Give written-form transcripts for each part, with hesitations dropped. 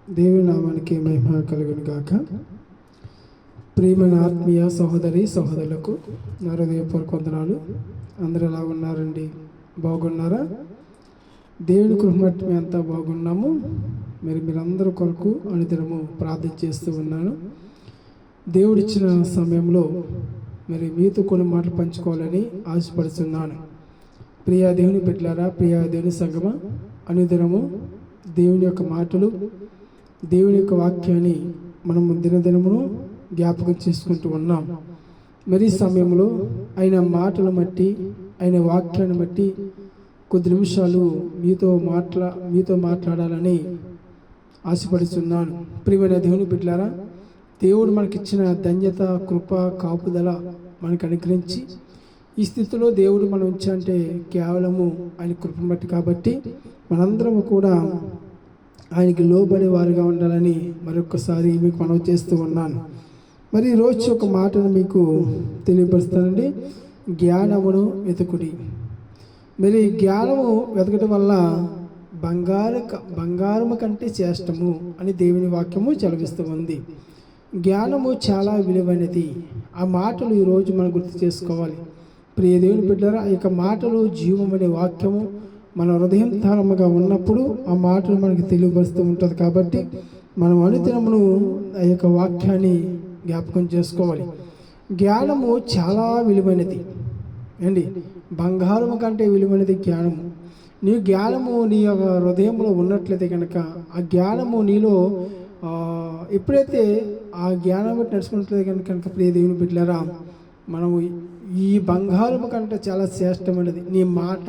దేవుని నామానికి మహిమ కలుగును గాక. ప్రియమైన ఆత్మీయ సహోదరి సహోదరులకు నా హృదయపూర్వక వందనాలు. అందరూ ఎలా ఉన్నారండి? బాగున్నారా? దేవుని కృప బట్టి మేము అంతా బాగున్నాము. మీరందరూ కొరకు అనుదినము ప్రార్థన చేస్తూ ఉన్నాను. దేవుడిచ్చిన సమయంలో మీతో కొన్ని మాటలు పంచుకోవాలని ఆశపడుతున్నాను. ప్రియా దేవుని బిడ్డలారా, ప్రియా దేవుని సంగమా, అనుదినము దేవుని యొక్క మాటలు, దేవుని యొక్క వాక్యాన్ని మనము దినదినమును జ్ఞాపకం చేసుకుంటూ ఉన్నాం. మరి ఈ సమయంలో ఆయన మాటలు బట్టి, ఆయన వాక్యాన్ని బట్టి కొద్ది నిమిషాలు మీతో మాట్లాడాలని ఆశపడుతున్నాను. ప్రియమైన దేవుని బిడ్డలారా, దేవుడు మనకిచ్చిన ధన్యత, కృప, కాపుదల మనకు అనుగ్రహించి ఈ స్థితిలో దేవుడు మనం ఉంచంటే కేవలము ఆయన కృపను బట్టి. కాబట్టి మనందరము కూడా ఆయనకి లోబడే వారిగా ఉండాలని మరొకసారి మీకు మనవి చేస్తూ ఉన్నాను. మరి ఈరోజు ఒక మాటను మీకు తెలియపరుస్తానండి. జ్ఞానమును మరి జ్ఞానము వెతకడం వల్ల బంగారము కంటే శ్రేష్టము అని దేవుని వాక్యము చదివిస్తూ ఉంది. జ్ఞానము చాలా విలువైనది. ఆ మాటలు ఈరోజు మనం గుర్తు చేసుకోవాలి. ప్రియ దేవుని బిడ్డలారా, ఆ యొక్క మాటలు జీవం అనే వాక్యము మన హృదయం తారముగా ఉన్నప్పుడు ఆ మాటలు మనకి తెలియపరుస్తూ ఉంటుంది. కాబట్టి మనం అనుదినమును ఆ యొక్క వాక్యాన్ని జ్ఞాపకం చేసుకోవాలి. జ్ఞానము చాలా విలువైనది అండి. బంగారము కంటే విలువైనది జ్ఞానము. నీ జ్ఞానము నీ యొక్క హృదయంలో ఉన్నట్లయితే కనుక ఆ జ్ఞానము నీలో ఎప్పుడైతే ఆ జ్ఞానం బట్టి నడుచుకున్నట్లయితే కనుక ప్రియ దేవుని బిడ్డలారా, మనము ఈ బంగారము కంటే చాలా శ్రేష్టమైనది నీ మాట.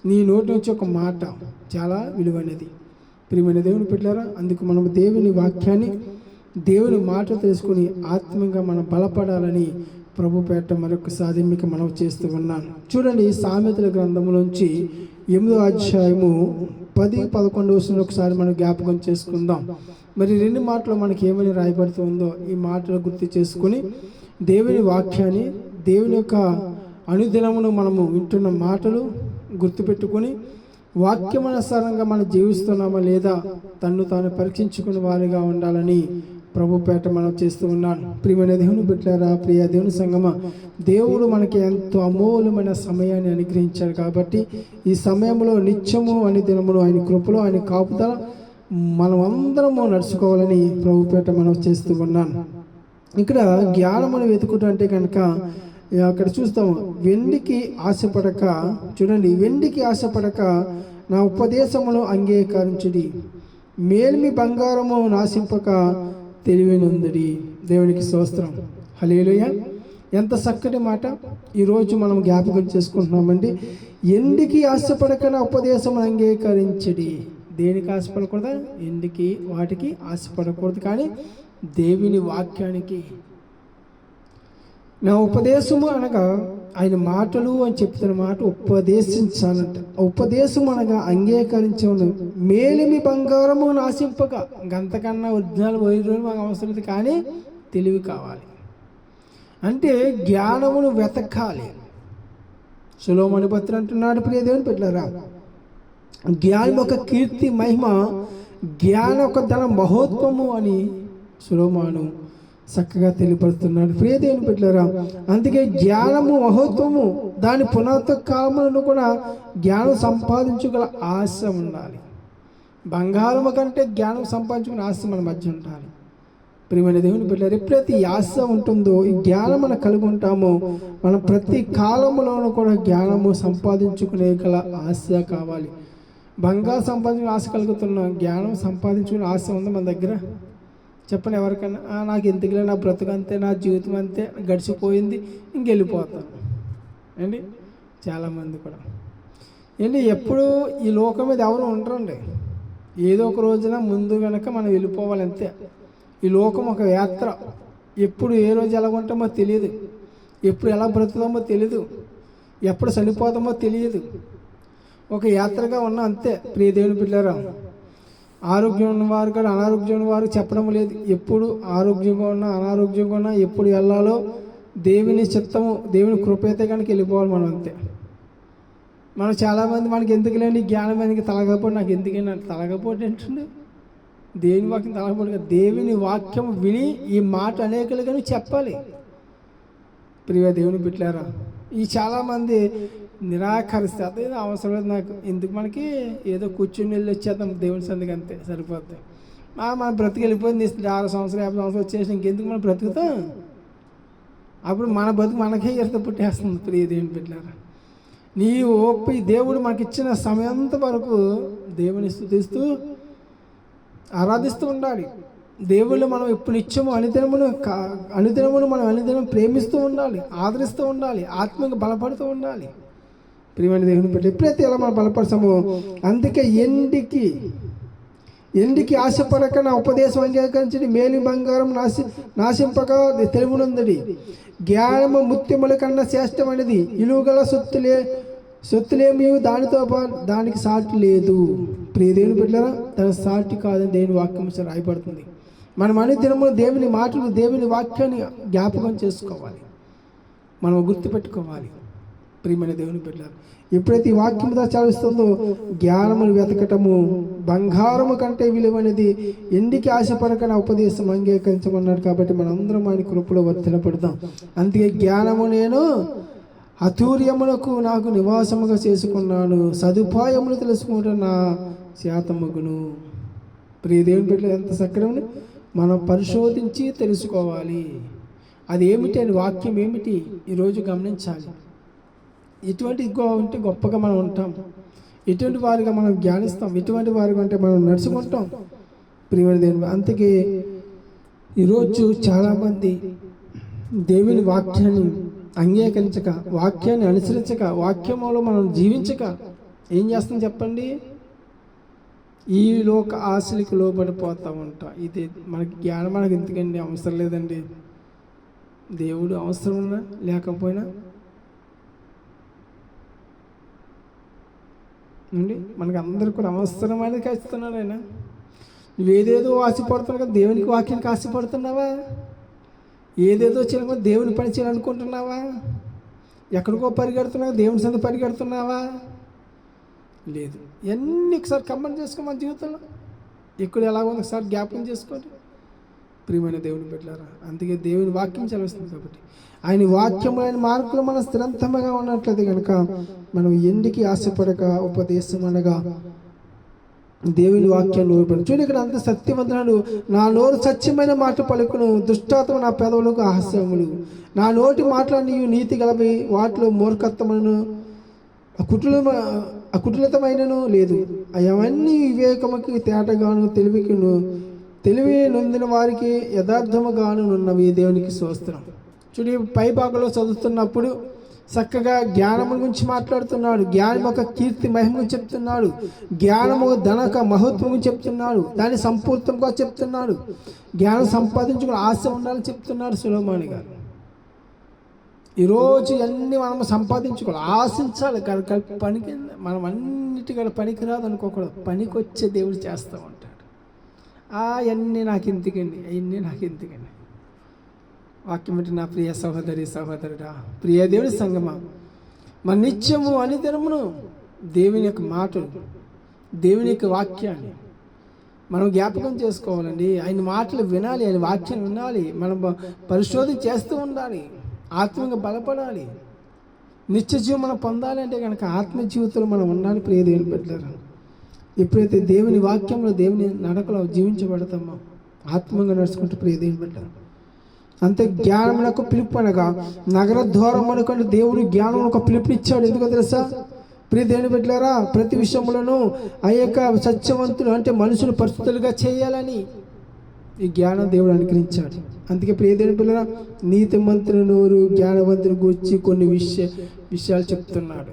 నీ నోటి నుంచి ఒక మాట చాలా విలువైనది. ప్రియమైన దేవుని బిడ్డలారా, అందుకు మనం దేవుని వాక్యాన్ని, దేవుని మాట తెలుసుకుని ఆత్మీయంగా మనం బలపడాలని ప్రభు పేట మరొకసారి మీకు మనవి చేస్తూ ఉన్నాను. చూడండి, సామెతల గ్రంథంలోంచి 8వ అధ్యాయము 10-11 వచనాలు ఒకసారి మనం జ్ఞాపకం చేసుకుందాం. మరి 2 మాటలు మనకి ఏమని రాయబడుతుందో ఈ మాటలు గుర్తు చేసుకుని దేవుని వాక్యాన్ని, దేవుని యొక్క అనుదినమును మనము వింటున్న మాటలు గుర్తుపెట్టుకొని వాక్యమనుసారంగా మనం జీవిస్తున్నామా లేదా తన్ను తాను పరీక్షించుకునే వారిగా ఉండాలని ప్రభు పేట మనం చేస్తూ ఉన్నాను. ప్రియమైన దేవుని బిడ్డలారా, ప్రియ దేవుని సంగమా, దేవుడు మనకి ఎంతో అమూల్యమైన సమయాన్ని అనుగ్రహించాడు. కాబట్టి ఈ సమయంలో నిత్యము అని దినములు ఆయన కృపలో, ఆయన కాపుదల మనం అందరము నడుచుకోవాలని ప్రభు పేట మనం చేస్తూ ఉన్నాను. ఇక్కడ జ్ఞానమును వెతుకుట అంటే కనుక అక్కడ చూస్తాము, వెండికి ఆశపడక, చూడండి, వెండికి ఆశపడక నా ఉపదేశమును అంగీకరించుడి, మేల్మి బంగారము నాశింపక తెలివినందుడి. దేవునికి స్తోత్రం, హల్లెలూయా. ఎంత చక్కటి మాట ఈరోజు మనం జ్ఞాపకం చేసుకుంటున్నామండి. ఎండికి ఆశపడక నా ఉపదేశమును అంగీకరించుడి. దేనికి ఆశపడకూడదా? ఎండికి వాటికి ఆశపడకూడదు, కానీ దేవుని వాక్యానికి. నా ఉపదేశము అనగా ఆయన మాటలు అని చెప్తున్న మాట ఉపదేశించాలంట. ఉపదేశం అనగా అంగీకరించను, మేలిమి బంగారము నాశింపక. గంతకన్నా ఒరిజినల్ వైద్యులు మాకు అవసరం లేదు, కానీ తెలివి కావాలి. అంటే జ్ఞానమును వెతకాలి. సొలొమోను పత్రి అంటున్నాడు, ప్రియ దేవుని బిడ్డలారా, జ్ఞానం ఒక కీర్తి మహిమ, జ్ఞానం ఒక ధన మహోత్వము అని సొలొమోను చక్కగా తెలియపరుస్తున్నాడు. ప్రియ దేవుని బిడ్డలారా, అందుకే జ్ఞానము మహోత్వము, దాని పునాత కాలములను కూడా జ్ఞానం సంపాదించుగల ఆశ ఉండాలి. బంగారము కంటే జ్ఞానం సంపాదించుకునే ఆశ మన మధ్య ఉండాలి. ప్రియమైన దేవుని బిడ్డలారా, ఎప్పుడైతే ఈ ఆశ ఉంటుందో, ఈ జ్ఞానం మనం కలిగి ఉంటామో, మనం ప్రతి కాలంలోనూ కూడా జ్ఞానము సంపాదించుకునే గల ఆశ కావాలి. బంగారం సంపాదించుకునే ఆశ కలుగుతున్నాం, జ్ఞానం సంపాదించుకునే ఆశ ఉంది మన దగ్గర? చెప్పండి ఎవరికన్నా. నాకు ఎందుకులే, నా బ్రతుకు అంతే, నా జీవితం అంతే, గడిచిపోయింది, ఇంకెళ్ళిపోతాను అండి. చాలామంది కూడా ఏంటి, ఎప్పుడు ఈ లోకం మీద ఎవరు ఉండరండి. ఏదో ఒక రోజున ముందు వెనక మనం వెళ్ళిపోవాలి, అంతే. ఈ లోకం ఒక యాత్ర. ఎప్పుడు ఏ రోజు ఎలా ఉంటామో తెలియదు, ఎప్పుడు ఎలా బ్రతుకుతామో తెలియదు, ఎప్పుడు చనిపోతామో తెలియదు. ఒక యాత్రగా ఉన్నాం, అంతే. ప్రియ దేవుని బిడ్డలారా, ఆరోగ్యం ఉన్నవారు కూడా అనారోగ్యం ఉన్నవారు చెప్పడం లేదు. ఎప్పుడు ఆరోగ్యంగా ఉన్నా అనారోగ్యంగా ఉన్నా ఎప్పుడు వెళ్ళాలో దేవుని చిత్తము, దేవుని కృప అయితే కనుక వెళ్ళిపోవాలి మనం, అంతే. మనం చాలామంది మనకి ఎందుకు లేని జ్ఞానం ఎందుకు తలగపోటు, నాకు ఎందుకైనా తలగపోటు ఏంటండి, దేవుని వాక్యం తలపడుగా దేవుని వాక్యం విని ఈ మాట అనేకులుగా చెప్పాలి. ప్రియ దేవుని బిడ్డలారా, ఈ చాలామంది నిరాకరిస్తే అదేదో అవసరం లేదు నాకు, ఎందుకు మనకి ఏదో కూర్చుని వెళ్ళి వచ్చేద్దాం దేవుని సందికి, అంతే సరిపోతాయి. మన బ్రతికి వెళ్ళిపోయింది 6 సంవత్సరాలు 50 సంవత్సరాలు వచ్చేసి ఇంకెందుకు మనం బ్రతుకుతాం? అప్పుడు మన బతుకు మనకే ఎర్త పుట్టేస్తుంది. ప్రియ దేవుని బిడ్డలారా, నీ ఒప్పి దేవుడు మనకి ఇచ్చిన సమయంత వరకు దేవుని స్తుతిస్తూ ఆరాధిస్తూ ఉండాలి. దేవుళ్ళు మనం ఎప్పుడు నిత్యము అనుదినమును మనం అనుదినం ప్రేమిస్తూ ఉండాలి, ఆదరిస్తూ ఉండాలి, ఆత్మీయంగా బలపడుతూ ఉండాలి. ప్రియమైన దేవుని బిడ్డ, ఎప్పుడైతే ఎలా మనం బలపడతామో, అందుకే ఎండికి ఆశపడక నా ఉపదేశం అంగీకరించండి, మేలి బంగారం నాశింపక తెలుగునుందడి, జ్ఞానము ముత్యముల కన్నా శ్రేష్టమైనది, ఇలువగల సొత్తులేమి దానికి సాటి లేదు. ప్రియ దేవుని బిడ్డలారా, తన సాటి కాదని దేవుని వాక్యం రాయబడుతుంది. మనం అనుదినము దేవుని మాటలు, దేవుని వాక్యాన్ని జ్ఞాపకం చేసుకోవాలి, మనం గుర్తుపెట్టుకోవాలి. ప్రియమైన దేవుని బిడ్డలారా, ఎప్పుడైతే ఈ వాక్యం చదివిస్తుందో, జ్ఞానమును వెతకటము బంగారము కంటే విలువైనది, ఎండికి ఆశపడకన ఉపదేశం అంగీకరించమన్నాడు. కాబట్టి మనందరం ఆయన కృపలో వర్తినపడదాం. అందుకే జ్ఞానము నేను అతూర్యములకు నాకు నివాసముగా చేసుకున్నాను, సదుపాయములు తెలుసుకుంటే నా శాతముగును. ప్రియ దేవుని బిడ్డలు, ఎంత చక్కగా మనం పరిశోధించి తెలుసుకోవాలి. అది ఏమిటి అని, వాక్యం ఏమిటి ఈరోజు గమనించాలి. ఎటువంటి ఉంటే గొప్పగా మనం ఉంటాం, ఎటువంటి వారిగా మనం జ్ఞానిస్తాం, ఎటువంటి వారిగా అంటే మనం నడుచుకుంటాం. ప్రియమైన దేవుని, అందుకే ఈరోజు చాలామంది దేవుని వాక్యాన్ని అంగీకరించక, వాక్యాన్ని అనుసరించక, వాక్యంలో మనం జీవించక ఏం చేస్తాం చెప్పండి? ఈ లోక ఆశలకు లోబడిపోతూ ఉంటాం. ఇది మనకి జ్ఞానం మనకి ఎందుకండి, అవసరం లేదండి. దేవుడు అవసరం ఉన్నా లేకపోయినా అండి మనకి అందరికి కూడా అవసరమైనది ఖచ్చితున్నాడు ఆయన. నువ్వేదేదో ఆశపడుతున్నావు కదా, దేవునికి వాక్యానికి ఆశపడుతున్నావా? ఏదేదో చేయాలి దేవుని పని చేయాలనుకుంటున్నావా? ఎక్కడికో పరిగెడుతున్నావా? దేవుని సంత పరిగెడుతున్నావా? లేదు. ఎన్ని ఒకసారి కంబైన్ చేసుకో మన జీవితంలో, ఇక్కడ ఎలా ఉంది ఒకసారి జ్ఞాపకం చేసుకోండి. ప్రియమైన దేవుని బిడ్డలారా, అందుకే దేవుని వాక్యం చదివిస్తుంది. కాబట్టి ఆయన వాక్యము, ఆయన మార్కులు మన స్థిరంతముగా ఉన్నట్లయితే కనుక మనం ఎండికి ఆశపడక ఉపదేశం అనగా దేవుని వాక్యాన్ని లోపడి చూడు. ఇక్కడ అంత సత్యవంతుడు, నా నోరు సత్యమైన మాట పలుకును, దుష్టాత్మ నా పెదవులకు హాస్యములు, నా నోటి మాటలన్నీ నీతి గలవి, వాటిలో మూర్ఖత్వమును అకుటిలతమైనను లేదు, అవన్నీ వివేకముకి తేటగాను తెలివి నొందిన వారికి యథార్థముగాను ఉన్నవి. దేవునికి స్తోత్రం. చూడు, పై భాగంలో చదువుతున్నప్పుడు చక్కగా జ్ఞానము గురించి మాట్లాడుతున్నాడు, జ్ఞానం యొక్క కీర్తి మహిమ చెప్తున్నాడు, జ్ఞానము ధనక మహత్వము చెప్తున్నాడు, దాన్ని సంపూర్ణంగా చెప్తున్నాడు, జ్ఞానం సంపాదించుకుని ఆశ ఉండాలని చెప్తున్నాడు సొలొమోను గారు. ఈరోజు అన్నీ మనం సంపాదించుకోవాలి, ఆశించాలి. పనికి మనం అన్నిటికీ పనికిరాదు అనుకోకూడదు, పనికి వచ్చే దేవుడు చేస్తూ ఉంటాడు. అవన్నీ నాకు ఎందుకండి, అవన్నీ నాకు ఎందుకండి. వాక్యం అంటే నా ప్రియ సహోదరి సహోదరుడా, ప్రియ దేవుని సంగమా, మన నిత్యము అనుదినమును దేవుని యొక్క మాటలు, దేవుని యొక్క వాక్యాన్ని మనం జ్ఞాపకం చేసుకోవాలండి. ఆయన మాటలు వినాలి, ఆయన వాక్యం వినాలి, మనం పరిశోధన చేస్తూ ఉండాలి, ఆత్మీయంగా బలపడాలి. నిత్య జీవం మనం పొందాలి అంటే కనుక ఆత్మ జీవితంలో మనం ఉండాలి. ప్రియ దేవుని బిడ్డలారా, ఎప్పుడైతే దేవుని వాక్యంలో దేవుని నడకలో జీవించబడతామో, ఆత్మీయంగా నడుచుకుంటూ ప్రియ దేవుని బిడ్డలారా, అంతే జ్ఞానమునకు పిలుపు అనగా నగర ద్వారం అనుకుంటే దేవుడు జ్ఞానం ఒక పిలుపునిచ్చాడు. ఎందుకో తెలుసా ప్రియ దేవుని బిడ్డలారా, ప్రతి విషయంలోనూ ఆ యొక్క సత్యవంతులు అంటే మనుషులు పరిస్థితులుగా చేయాలని ఈ జ్ఞానం దేవుడు అనుగ్రహించాడు. అందుకే ప్రియ దేవుని బిడ్డలారా, నీతిమంతుని నోరు జ్ఞానవంతుని గురించి కొన్ని విషయాలు చెప్తున్నాడు.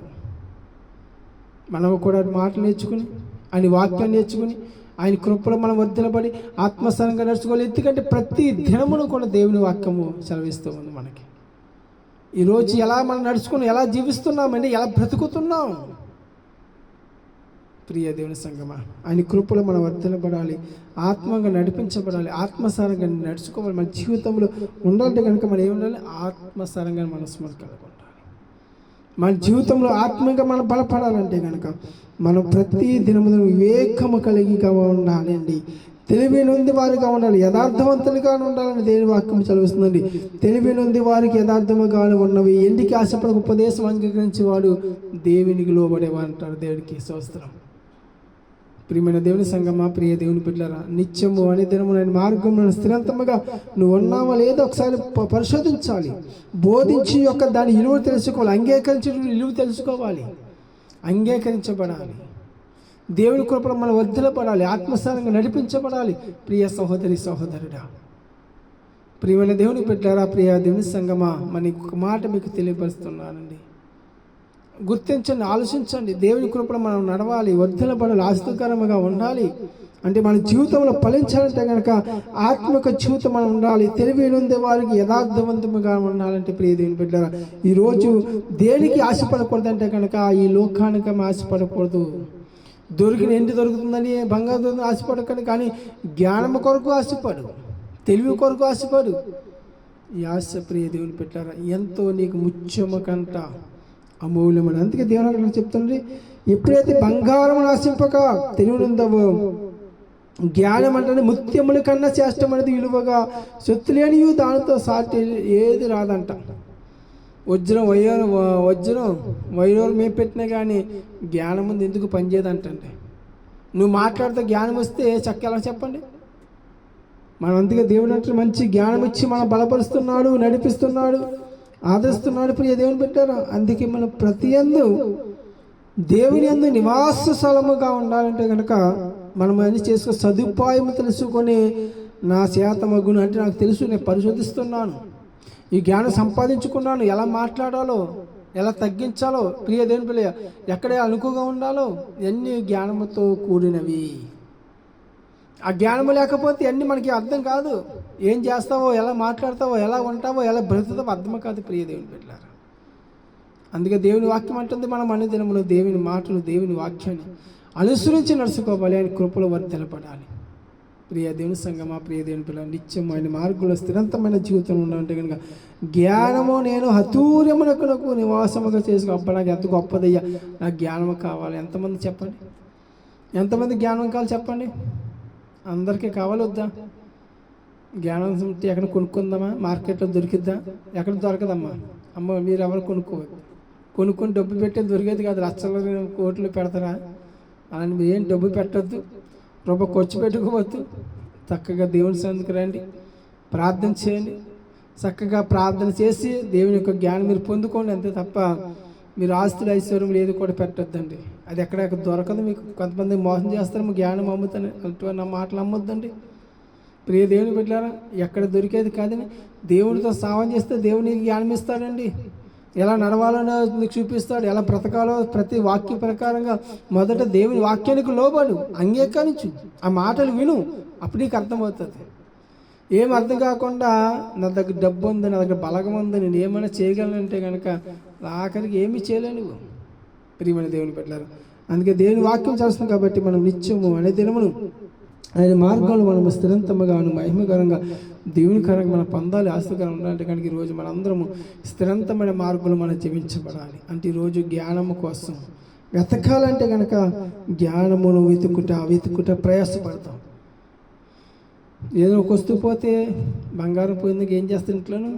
మనం కూడా మాటలు నేర్చుకుని, ఆయన వాక్యాన్ని నేర్చుకుని, ఆయన కృపలో మనం వర్ధిల్లబడి ఆత్మస్థానంగా నడుచుకోవాలి. ఎందుకంటే ప్రతి దినమును కూడా దేవుని వాక్యము సెలవిస్తూ ఉంది మనకి. ఈరోజు ఎలా మనం నడుచుకుని ఎలా జీవిస్తున్నామండి, ఎలా బ్రతుకుతున్నాం? ప్రియ దేవుని సంగమా, ఆయన కృపలో మనం వర్ధిల్లబడాలి, ఆత్మగా నడిపించబడాలి, ఆత్మసారంగా నడుచుకోవాలి. మన జీవితంలో ఉండాలంటే కనుక మనం ఏముండాలి? ఆత్మసారంగా మనసు కలిగి ఉండాలి. మన జీవితంలో ఆత్మీయంగా మనం బలపడాలంటే కనుక మనం ప్రతి దినము వివేకము కలిగిగా ఉండాలండి. తెలివి నొంది వారిగా ఉండాలి, యథార్థవంతులుగా ఉండాలని దేవుని వాక్యం చదివిస్తుందండి. తెలివి నొంది వారికి యథార్థముగా ఉన్నవి, ఎందుకు ఆశపడ ఉపదేశం అంగీకరించి వాడు దేవునికి లోబడేవాడు అంటారు. దేవునికి స్తోత్రం. ప్రియమైన దేవుని సంగమా, ప్రియ దేవుని బిడ్డలారా, నిత్యము అనే దినము నేను మార్గంలో స్థిరంతముగా నువ్వు ఉన్నావా లేదో ఒకసారి పరిశోధించాలి. బోధించి యొక్క దాని విలువ తెలుసుకోవాలి, అంగీకరించే విలువ తెలుసుకోవాలి, అంగీకరించబడాలి. దేవుని కృపలో మనం వర్ధిల్లపడాలి, ఆత్మస్థానంగా నడిపించబడాలి. ప్రియ సహోదరి సహోదరుడా, ప్రియమైన దేవుని బిడ్డలారా, ప్రియ దేవుని సంగమా, మన ఒక మాట మీకు తెలియపరుస్తున్నానండి. గుర్తించండి, ఆలోచించండి. దేవుని కృపలో మనం నడవాలి, వర్ధిల్లపడాలి, ఆస్తికరముగా ఉండాలి. అంటే మన జీవితంలో ఫలించాలంటే కనుక ఆత్మక జీవితం మనం ఉండాలి. తెలివి ఉండే వారికి యథార్థవంతముగా ఉండాలంటే ప్రియ దేవుని బిడ్డలారా, ఈరోజు దేనికి ఆశపడకూడదంటే కనుక ఈ లోకానికి ఆశపడకూడదు. ఎండి దొరుకుతుందని బంగారు దొరుకుతుంది ఆశపడకండి, కానీ జ్ఞానం కొరకు ఆశపడు, తెలివి కొరకు ఆశపడు. ఈ ఆశ ప్రియ దేవుని పెట్టారా ఎంతో నీకు ముత్యము కంట అమూల్యమని. అందుకే దేవుని అక్కడ చెప్తుంది, ఎప్పుడైతే బంగారం ఆశింపక తెలివి ఉందవో, జ్ఞానం అంటే ముత్యముల కన్నా శ్రేష్టమైనది, విలువగా సొత్తులేని దానితో సాటి ఏది రాదంట. వజ్రం వైరం మేము పెట్టినా కానీ జ్ఞానం ముందు ఎందుకు పనిచేయదంటే, నువ్వు మాట్లాడితే జ్ఞానం వస్తే చక్క ఎలా చెప్పండి. మనం అందుకే దేవుడు అంటే మంచి జ్ఞానం ఇచ్చి మనం బలపరుస్తున్నాడు, నడిపిస్తున్నాడు, ఆదరిస్తున్నాడు. ప్రియ దేవుని పెట్టారా, అందుకే మనం ప్రతి దేవుని యందు నివాస స్థలముగా ఉండాలంటే కనుక మనం అన్ని చేసుకుని సదుపాయం తెలుసుకొని నా శాతమగును అంటే నాకు తెలుసు, నేను పరిశోధిస్తున్నాను, ఈ జ్ఞానం సంపాదించుకున్నాను, ఎలా మాట్లాడాలో, ఎలా తగ్గించాలో, ప్రియ దేవుని పిల్ల ఎక్కడ అనుకుగా ఉండాలో, ఎన్ని జ్ఞానముతో కూడినవి. ఆ జ్ఞానము లేకపోతే అన్నీ మనకి అర్థం కాదు. ఏం చేస్తావో, ఎలా మాట్లాడతావో, ఎలా ఉంటావో, ఎలా బ్రతుకుతావో అర్థం కాదు ప్రియ దేవుని బిడ్డలారా. అందుకే దేవుని వాక్యం అంటుంది, మనం అన్ని దినములు దేవుని మాటలు, దేవుని వాక్యాన్ని అనుసరించి నడుచుకోవాలి, ఆయన కృపలో వర్ధిల్లపడాలి. ప్రియ దేవుని సంగమా, ప్రియ దేవుని పిల్లలు, నిత్యం ఆయన మార్గంలో స్థిరంతమైన జీవితం ఉండాలంటే కనుక జ్ఞానము నేను హతూర్యమునకు నివాసముగా చేసుకో. అబ్బా నాకు ఎంత గొప్పదయ్యా, నాకు జ్ఞానము కావాలి. ఎంతమంది చెప్పండి, ఎంతమంది జ్ఞానం కావాలి చెప్పండి. అందరికీ కావాలి వద్దా? జ్ఞానం ఉంటే ఎక్కడ కొనుక్కుందామా? మార్కెట్లో దొరికిద్దా? ఎక్కడ దొరకదమ్మా. అమ్మ మీరు ఎవరు కొనుక్కొని డబ్బు పెట్టే దొరికేది కాదు, లక్షల కోట్లు పెడతారా? అలాని మీరు ఏం డబ్బు పెట్టద్దు, రూపాయి ఖర్చు పెట్టుకోవద్దు. చక్కగా దేవుని సన్నిధికి రండి, ప్రార్థన చేయండి. చక్కగా ప్రార్థన చేసి దేవుని యొక్క జ్ఞానం మీరు పొందుకోండి, అంతే తప్ప మీరు ఆస్తులు ఐశ్వర్యం లేదు కూడా పెట్టొద్దండి. అది ఎక్కడ దొరకదు మీకు. కొంతమంది మోసం చేస్తారు, జ్ఞానం అమ్ముతాను అటువంటి నా మాటలు అమ్మొద్దండి. ప్రియ దేవుని బిడ్డలారా, ఎక్కడ దొరికేది కాదని దేవునితో సావం చేస్తే దేవునికి జ్ఞానం ఇస్తాడండి. ఎలా నడవాలో నీకు చూపిస్తాడు, ఎలా బ్రతకాలో ప్రతి వాక్య ప్రకారంగా. మొదట దేవుని వాక్యానికి లోబడు, అంగీకరించు, ఆ మాటలు విను, అప్పుడు నీకు అర్థమవుతుంది. ఏం అర్థం కాకుండా నా దగ్గర డబ్బు ఉంది, నా దగ్గర బలగం ఉంది, నేను ఏమైనా చేయగలనంటే కనుక ఆఖరికి ఏమీ చేయలేను ప్రియమైన దేవుని బిడ్డలారా. అందుకే దేవుని వాక్యం చేస్తాం కాబట్టి మనం నిత్యము అనే దినమును ఆయన మార్గంలో మనం స్థిరంతముగా మహిమకరంగా దేవునికరంగా మనం పొందాలి, ఆస్తికరంగా ఉండాలంటే కనుక ఈరోజు మనందరము స్థిరంతమైన మార్గంలో మనం జీవించబడాలి. అంటే ఈరోజు జ్ఞానము కోసం వెతకాలంటే కనుక జ్ఞానమును వెతుకుట ప్రయాసపడతాం. ఏదో ఒక వస్తువు పోతే బంగారం పోయిందాక ఏం చేస్తారు ఇంట్లోనూ?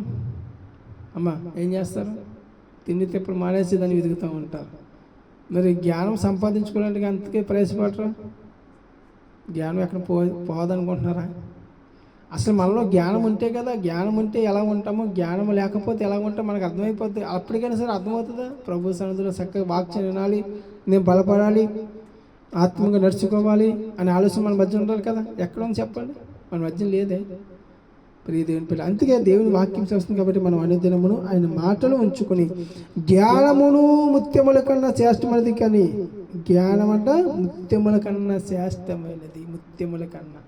అమ్మ ఏం చేస్తారు? తిండి తిప్పుడు మానేసి దాన్ని వెతుకుతూ ఉంటారు. మరి జ్ఞానం సంపాదించుకోవడానికి అంతకే ప్రయాసపడరా? జ్ఞానం ఎక్కడ పోదనుకుంటున్నారా? అసలు మనలో జ్ఞానం ఉంటే కదా, జ్ఞానం ఉంటే ఎలా ఉంటామో, జ్ఞానం లేకపోతే ఎలా ఉంటామో మనకు అర్థమైపోతుంది. అప్పటికైనా సరే అర్థమవుతుందా? ప్రభు సన్నిధిలో చక్కగా వాక్యం వినాలి, నేను బలపడాలి, ఆత్మగా నడుచుకోవాలి అనే ఆలోచన మన మధ్య ఉండాలి కదా. ఎక్కడ ఉంది చెప్పండి? మన మధ్య లేదే ప్రియ దేవుని పిల్ల. అందుకే దేవుని వాక్యం చేస్తుంది కాబట్టి మనం అనుదినమును ఆయన మాటలు ఉంచుకొని జ్ఞానమును ముత్యముల కన్నా శ్రేష్టమైనది. కానీ జ్ఞానం అంట ముత్యముల కన్నా శ్రేష్టమైనది. ముత్యముల కన్నా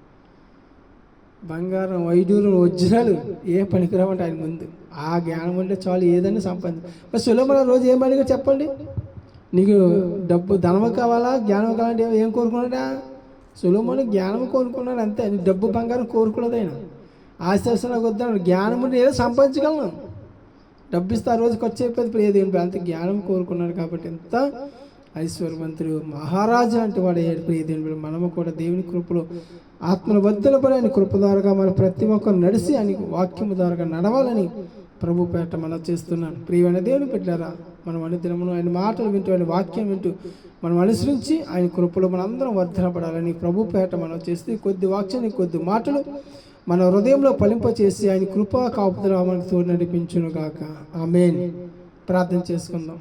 బంగారం, వైడూరు, వజ్రాలు ఏ పనికిరావంటే ఆయన ముందు. ఆ జ్ఞానం ఉంటే చాలు, ఏదైనా సంపాదించు. మరి సొలొమోను రోజు ఏం అడిగా చెప్పండి? నీకు డబ్బు ధనము కావాలా, జ్ఞానం కావాలంటే ఏం కోరుకున్నాడా? సొలొమోను జ్ఞానం కోరుకున్నాడు అంతే. డబ్బు బంగారం కోరుకున్నది ఆయన. ఆశీర్వాదం నాకు వద్దాను, జ్ఞానం ఉంటే ఏదో సంపాదించగలను, డబ్బు ఇస్తే ఆ రోజు ఖర్చు అయిపోయింది ప్రియ దేవుని. అంత జ్ఞానం కోరుకున్నాడు కాబట్టి ఎంత ఐశ్వర్యవంతుడు, మహారాజు అంటే వాడు అయ్యాడు ప్రియ దేవుని. మనము కూడా దేవుని కృపలో ఆత్మను వర్ధలపడి ఆయన కృప ద్వారాగా మన ప్రతి ఒక్కరు నడిచి ఆయన వాక్యము ద్వారాగా నడవాలని ప్రభు పేట మనం చేస్తున్నాను. ప్రియమైన దేవుని బిడ్డలారా, మనం అనుదినమును ఆయన మాటలు వింటూ ఆయన వాక్యం వింటూ మనం అనుసరించి ఆయన కృపలో మనందరం వర్ధనపడాలని ప్రభు పేట మనం చేస్తే కొద్ది వాక్యాన్ని కొద్ది మాటలు మన హృదయంలో ఫలింపచేసి ఆయన కృపా కాపుదల మనకు తోడు నడిపించును గాక. ఆమేన్. ప్రార్థన చేసుకుందాం.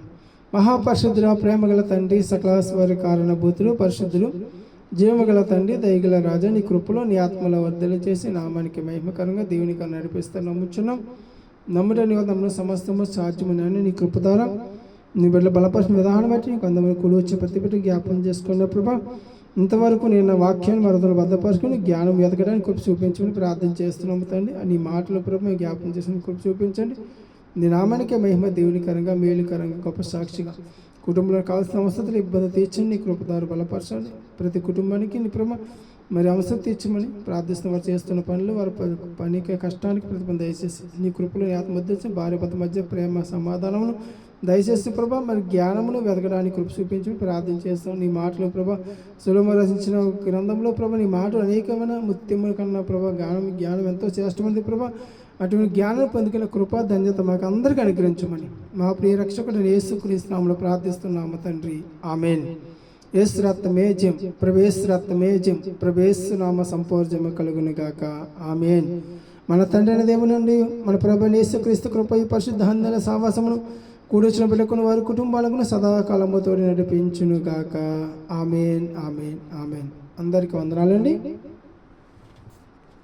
మహాపరిశుద్ధుల ప్రేమగల తండ్రి, సకలాశ్వరి కారణభూతులు, పరిశుద్ధులు, జీవగల తండ్రి, దయగల రాజా, నీ కృపలో నీ ఆత్మలో వర్ధలు చేసి నామానికి మహిమకరంగా దేవునికి నడిపిస్తా నమ్ముచున్నాం. నమ్ముటని నమ్మున సమస్తము సాధ్యమని నీ కృప ద్వారా నీ బిడ్డల బలపరిచిన విధానం బట్టి కొంతమంది కుడి వచ్చి ప్రతి బిడ్డ జ్ఞాపకం చేసుకున్న ప్రభా, ఇంతవరకు నేను నా వాక్యాన్ని మరొకరు భద్రపరుచుకుని జ్ఞానం ఎదగడానికి కృప చూపించమని ప్రార్థన చేస్తున్నాము తండ్రి. నీ మాటలు ప్రభు జ్ఞాపకం చేసుకుని కృప చూపించండి. నీ నామానికే మహిమ, దేవునికరంగా మేలుకరంగా గొప్ప సాక్షిగా కుటుంబంలో కావాల్సిన అవసరాలు ఇబ్బంది తీర్చండి. నీ కృపదారు బలపరచండి. ప్రతి కుటుంబానికి నీ ప్రేమ మరి అవసరం తీర్చమని ప్రార్థిస్తున్న వారు చేస్తున్న పనులు వారి పనికి కష్టానికి ప్రతిబంధ దయచేసి నీ కృపలో ఆత్మోద్దేశం భార్య భర్త మధ్య ప్రేమ సమాధానమును దయచేసి ప్రభా మరి జ్ఞానమును వెతకడానికి కృప చూపించి ప్రార్థన చేస్తాం. నీ మాటలు ప్రభా సులభ రచించిన గ్రంథంలో ప్రభా నీ మాటలు అనేకమైన ముత్యముల కన్నా ప్రభా జ్ఞానం ఎంతో శ్రేష్టమైనది ప్రభా. అటువంటి జ్ఞానం పొందుకున్న కృపా ధన్యత మాకు అందరికీ అనుగ్రహించమని మా ప్రియ రక్షకుడు యేసుక్రీస్తు నామములో ప్రార్థిస్తున్నాము తండ్రి. ఆమేన్. యేసు రక్తమే జయం, ప్రవేశ రక్తమే జయం, ప్రవేశ నామ సంపూర్జమ కలుగును గాక. ఆమేన్. మన తండ్రి అయిన దేవుని నుండి మన ప్రభువైన యేసుక్రీస్తు కృప, పరిశుద్ధాత్మల సహవాసమును కూడొచ్చిన బిడ్డకున్న వారి కుటుంబాలకు సదాకాలము తోడి నడిపించును గాక. ఆమేన్. ఆమేన్. ఆమేన్. అందరికీ వందనాలండి.